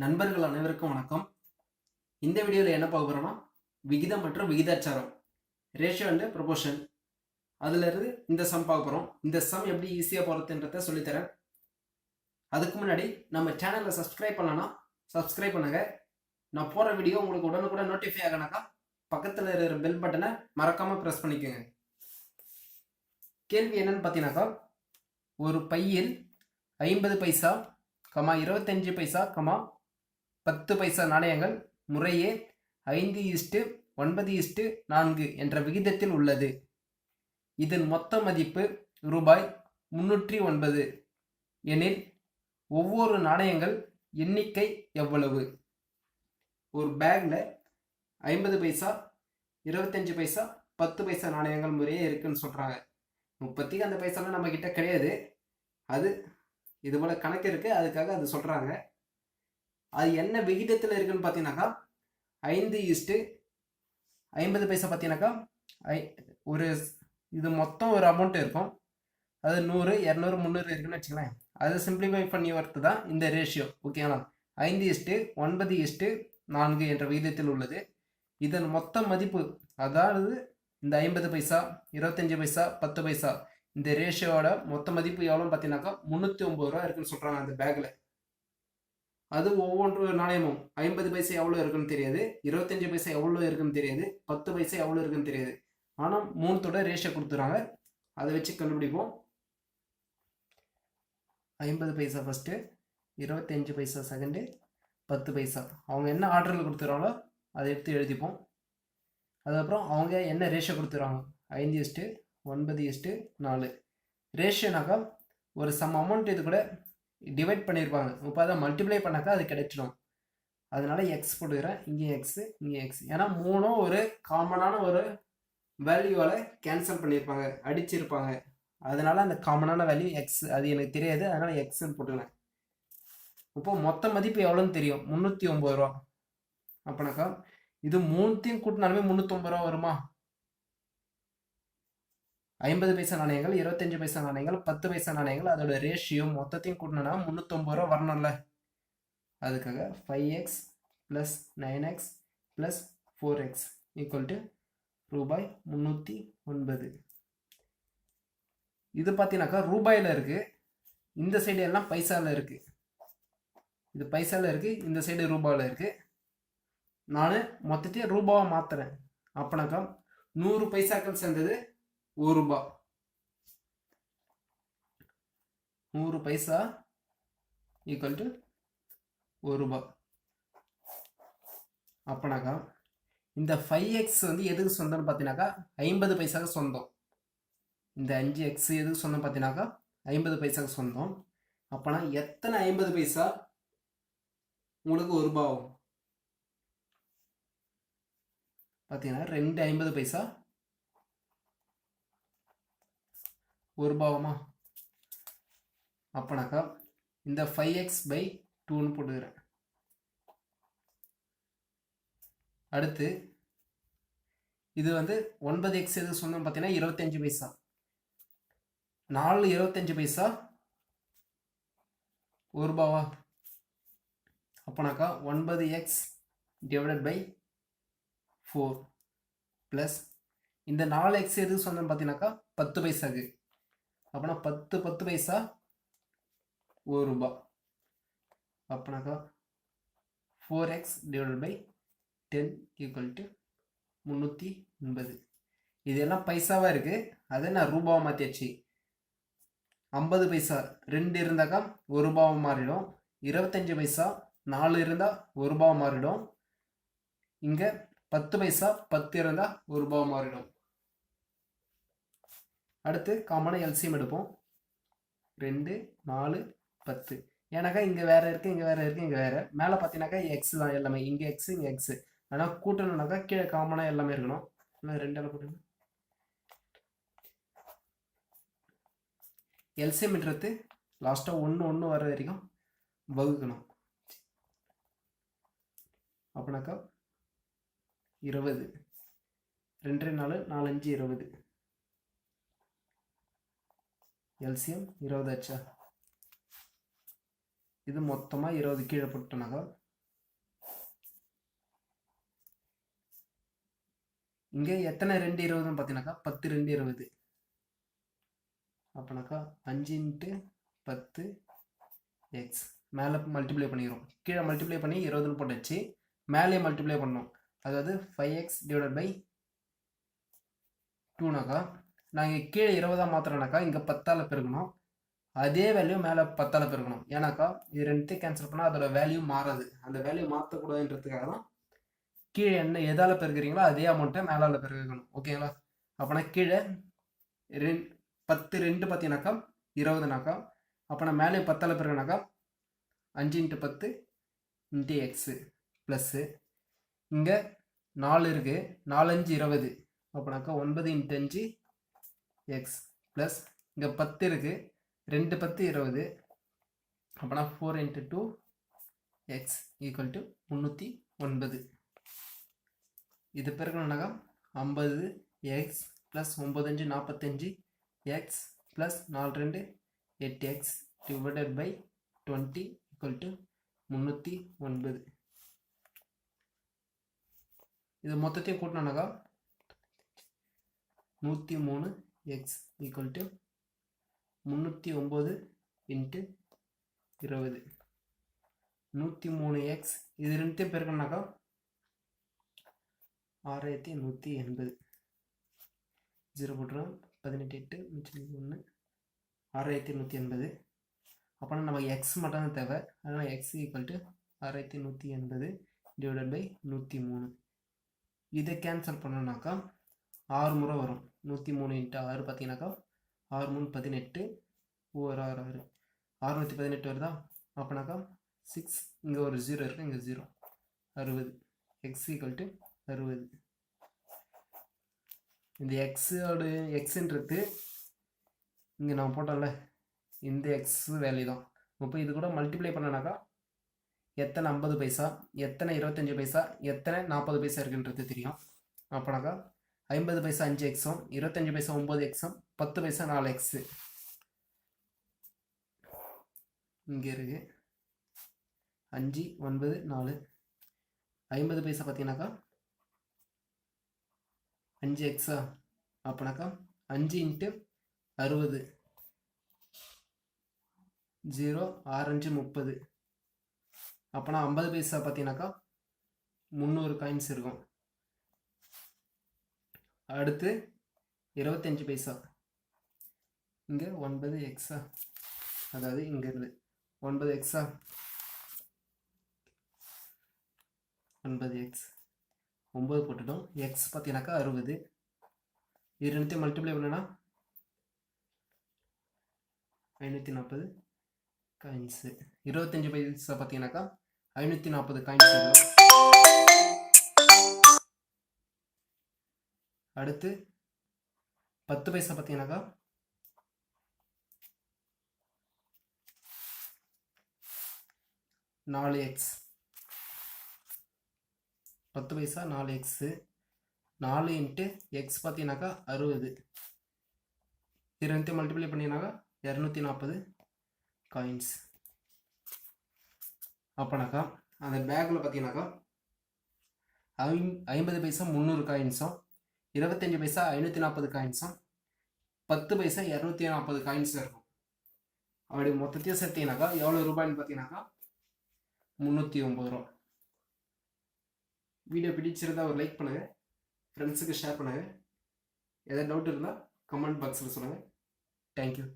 நண்பர்கள் அனைவருக்கும் வணக்கம். இந்த வீடியோவில் என்ன பார்க்க போகிறோம்னா விகிதம் மற்றும் விகிதாச்சாரம், ரேஷியோ அண்ட் ப்ரொபோர்ஷன். அதில் இருந்து இந்த சம் பார்க்க போகிறோம். இந்த சம் எப்படி ஈஸியாக போகிறதுன்றத சொல்லித்தரேன். அதுக்கு முன்னாடி நம்ம சேனலை சப்ஸ்கிரைப் பண்ணலன்னா சப்ஸ்கிரைப் பண்ணுங்க. நான் போகிற வீடியோ உங்களுக்கு உடனுக்குடன் நோட்டிஃபை ஆகணாக்கா பக்கத்தில் இருக்கிற பெல் பட்டனை மறக்காமல் ப்ரெஸ் பண்ணிக்கோங்க. கேள்வி என்னன்னு பார்த்தீங்கன்னாக்கா, ஒரு பையில் 50 பைசா, 25 பைசா, 10 பைசா நாணயங்கள் முறையே 5:9:4 என்ற விகிதத்தில் உள்ளது. இதன் மொத்த மதிப்பு ரூபாய் 309 எனில் ஒவ்வொரு நாணயங்கள் எண்ணிக்கை எவ்வளவு? ஒரு பேக்கில் 50 பைசா, 25 பைசா, 10 பைசா நாணயங்கள் முறையே இருக்குன்னு சொல்கிறாங்க. இப்போதைக்கு அந்த பைசாலாம் நம்ம கிட்ட கிடையாது. அது இது போல் கணக்கு இருக்குது, அதுக்காக அது சொல்கிறாங்க. அது என்ன விகிதத்தில் இருக்குன்னு பார்த்தீங்கன்னாக்கா 5:50 பைசா பார்த்தீங்கன்னாக்கா ஒரு இது மொத்தம் ஒரு அமௌண்ட் இருக்கும். அது 100, 200, 300 இருக்குன்னு வச்சுக்கலாம். அதை சிம்பிளிஃபை பண்ணி வரது தான் இந்த ரேஷியோ. ஓகேங்களா? 5:9:4 என்ற விகிதத்தில் உள்ளது. இதன் மொத்த மதிப்பு, அதாவது இந்த 50 பைசா, 25 பைசா, 10 பைசா, இந்த ரேஷியோட மொத்த மதிப்பு எவ்வளோன்னு பார்த்தீங்கன்னாக்கா 309 ரூபா இருக்குன்னு சொல்கிறாங்க அந்த பேக்கில். அது ஒவ்வொன்று நாணயமும் 50 பைசா எவ்வளோ இருக்குன்னு தெரியாது, 25 பைசா எவ்வளோ இருக்குன்னு தெரியாது, 10 பைசா எவ்வளோ இருக்குன்னு தெரியாது. ஆனால் மூணுத்தோட ரேஷியோ கொடுத்துறாங்க. அதை வச்சு கண்டுபிடிப்போம். 50 பைசா ஃபஸ்ட்டு, 25 பைசா செகண்டு, 10 பைசா. அவங்க என்ன ஆர்டரில் கொடுத்துறாங்களோ அதை எடுத்து எழுதிப்போம். அதுக்கப்புறம் அவங்க என்ன ரேஷியோ கொடுத்துறாங்க, 5:9:4. ரேஷியோனாக்கா ஒரு சம் அமௌண்ட் இது கூட டிவைட் பண்ணியிருப்பாங்க. இப்போ அதை மல்டிப்ளை பண்ணாக்கா அது கிடைச்சிடும். அதனால எக்ஸ் போட்டுக்கிறேன். இங்கே எக்ஸு, இங்கே எக்ஸ். ஏன்னா மூணும் ஒரு காமனான ஒரு வேல்யூவால் கேன்சல் பண்ணியிருப்பாங்க, அடிச்சிருப்பாங்க. அதனால அந்த காமனான வேல்யூ எக்ஸ், அது எனக்கு தெரியாது, அதனால எக்ஸ்ன்னு போட்டுக்கிறேன். இப்போ மொத்த மதிப்பு எவ்வளோன்னு தெரியும், 309 ரூபா. அப்போனாக்கா இது மூணுத்தையும் கூட்டினாலுமே 309 ரூபா வருமா? 50 பைசா நாணயங்கள், 25 பைசா நாணயங்கள், 10 பைசா நாணயங்கள், அதோட ரேஷியோ மொத்தத்தையும் கூட்டினா 309 ரூபா வரணும்ல. அதுக்காக 5x + 9x + 4x = ரூபாய் 309. இது பார்த்தீங்கன்னாக்கா ரூபாயில் இருக்குது. இந்த சைடு எல்லாம் பைசாவில் இருக்குது. இது பைசாவில் இருக்குது, இந்த சைடு ரூபாயில் இருக்குது. நான் மொத்தத்தையும் ரூபாவை மாற்றுறேன். அப்போனாக்கா 100 பைசாக்கள் சேர்ந்தது 1 ரூபா. 100 பைசா = 1 ரூபா. அப்போனாக்கா இந்த 5x வந்து எதுக்கு சொந்தம்னு பார்த்தீங்கன்னாக்கா 50 பைசாவுக்கு சொந்தம். இந்த 5x எதுக்கு சொந்தம் பார்த்தீங்கன்னாக்கா 50 பைசாவுக்கு சொந்தம். அப்போனா எத்தனை 50 பைசா உங்களுக்கு 1 ரூபா ஆகும் பார்த்தீங்கன்னா 2 50 பைசா 1 ரூபாவுமா? அப்போனாக்கா இந்த 5x/2ன்னு போட்டுக்கிறேன். அடுத்து இது வந்து 9x எது சொன்னோம் பார்த்தீங்கன்னா 25 பைசா. 4 25 பைசா 1 ரூபாவா? அப்போனாக்கா 9x / 4 ப்ளஸ் இந்த 4x எது சொன்னோம் பார்த்தீங்கன்னாக்கா 10 பைசாக்கு. அப்போனா 10 பைசா 1 ரூபா. அப்போனாக்கா 4x / 10 = 309. இதெல்லாம் பைசாவாக இருக்குது, அதை நான் ரூபாவை மாற்றியாச்சு. 50 பைசா 2 இருந்தாக்கா 1 ரூபாவை மாறிடும். 25 பைசா 4 இருந்தால் 1 ரூபாவை மாறிடும். இங்கே 10 பைசா 10 இருந்தால் 1 ரூபாவை மாறிடும். அடுத்து காமனாக எல்சிஎம் எடுப்போம். 2, 4, 10. ஏன்னாக்கா இங்கே வேறு இருக்குது, இங்கே வேறு இருக்குது, இங்கே வேறு. மேலே பார்த்தீங்கன்னாக்கா எக்ஸ் தான் எல்லாமே. இங்கே எக்ஸு, இங்கே எக்ஸு. ஆனால் கூட்டணுனாக்கா கீழே காமனாக எல்லாமே இருக்கணும். ஆனால் 2 போட்டுங்க. எல்சிஎம்ன்றது லாஸ்ட்டாக 1 வர வரைக்கும் வகுக்கணும். அப்படின்னாக்கா 20. 2, 4, 4, 5, 20. எல்சிஎம் 20 ஆச்சா? இது மொத்தமாக 20 கீழே போட்டோம்னாக்கா இங்கே எத்தனை 2 20ன்னு பார்த்தீங்கன்னாக்கா 10 2 20. அப்போனாக்கா 5 × 10 எக்ஸ். மேலே மல்டிப்ளை பண்ணிக்கிறோம், கீழே மல்டிப்ளை பண்ணி 20ன்னு போட்டுச்சு, மேலே மல்டிப்ளை பண்ணோம். அதாவது 5x / 2னாக்கா நாங்கள் கீழே 20 மாத்திரனாக்கா இங்கே 10ஆல் பெருக்கணும், அதே வேல்யூ மேலே 10ஆல் பெருக்கணும். ஏன்னாக்கா இது ரெண்டுத்தையும் கேன்சல் பண்ணால் அதோட வேல்யூ மாறாது. அந்த வேல்யூ மாற்றக்கூடாதுன்றதுக்காக தான் கீழே என்ன எதால் பெருக்கிறீங்களோ அதே அமௌண்ட்டை மேலால் பெருக்கணும். ஓகேங்களா? அப்போனா கீழே 10 2 பார்த்தீங்கன்னாக்கா 20னாக்கா, அப்போனா மேலே 10ஆல் பெருக்கினாக்கா 5 × 10 × எக்ஸு ப்ளஸ்ஸு இங்கே 4 இருக்குது, 4 5 20. அப்போனாக்கா 9 × 5 எக்ஸ் ப்ளஸ் இங்கே 10 இருக்குது, 2 10 20. அப்போனா 4 × 2 எக்ஸ் = 309. இது பெருக்கணுன்னாக்கா 50 x plus 9 5 45 x plus 4 2 8 x divided by 20 = 309. இது மொத்தத்தையும் கூட்டினோன்னாக்கா 103 எக்ஸ் = 309 × 20. 103 எக்ஸ் இது ரெண்டுத்தையும் பெருக்கணுன்னாக்கா 6180. 0 போட்டுரும், 18 8 1 6180. அப்போனா நமக்கு எக்ஸ் மட்டும் தான் தேவை. அதனால் எக்ஸ் = 6180 டிவைடட் பை 103. இதை கேன்சல் பண்ணோன்னாக்கா 6 முறை வரும். 103 × 6 பார்த்தீங்கன்னாக்கா 6 3 18 1 6 6 618 வருதா? அப்போனாக்கா 6 இங்கே ஒரு 0 இருக்குது, இங்கே 0 60. எக்ஸ் = 60. இந்த எக்ஸுன்றது இங்கே நான் போட்டோம்ல, இந்த எக்ஸ் வேல்யூ தான். இப்போ இது கூட மல்டிப்ளை பண்ணனாக்கா எத்தனை 50 பைசா, எத்தனை 25 பைசா, எத்தனை 40 பைசா இருக்குன்றது தெரியும். அப்போனாக்கா 50 பைசா 5 எக்ஸும், 25 பைசா 9 எக்ஸும், 10 பைசா 4 எக்ஸு இங்கே இருக்குது. 5 9 4. 50 பைசா பார்த்தீங்கன்னாக்கா 5 எக்ஸா? அப்போனாக்கா 5 × 60 0 6 5 30. அப்போனா 50 பைசா பார்த்தீங்கன்னாக்கா 300 காயின்ஸ் இருக்கும். அடுத்து 25 பைசா இங்கே 9 எக்ஸா? அதாவது இங்கே இருந்து 9 எக்ஸா? 9 எக்ஸ் 9 போட்டுட்டோம். எக்ஸ் பார்த்தீங்கன்னாக்கா 60. இது ரெண்டுத்தையும் மல்டிப்ளை பண்ணனா 540 காயின்ஸு. 25 பைசா பார்த்தீங்கன்னாக்கா 540 காயின்ஸ் வரும். அடுத்து 10 பைசா பார்த்தீங்கன்னாக்கா 4 எக்ஸ். 10 பைசா 4 எக்ஸு. 4 × எக்ஸ் பார்த்தீங்கன்னாக்கா 60. இது ரெண்டுத்தையும் மல்டிப்ளை பண்ணிங்கனாக்கா 240 காயின்ஸ். அப்போனாக்கா அந்த பேக்கில் பார்த்தீங்கன்னாக்கா 50 பைசா 300 காயின்ஸும், 25 பைசா 540 காயின்ஸும், 10 பைசா 240 காயின்ஸ் இருக்கும். அப்படி மொத்தத்தையும் சேர்த்தீங்கன்னாக்கா எவ்வளோ ரூபாய்ன்னு பார்த்தீங்கன்னாக்கா 309 ரூபா. வீடியோ பிடிச்சிருந்தா ஒரு லைக் பண்ணுங்கள், ஃப்ரெண்ட்ஸுக்கு ஷேர் பண்ணுங்கள். எதாவது டவுட் இருந்தால் கமெண்ட் பாக்ஸில் சொல்லுங்கள். தேங்க்யூ.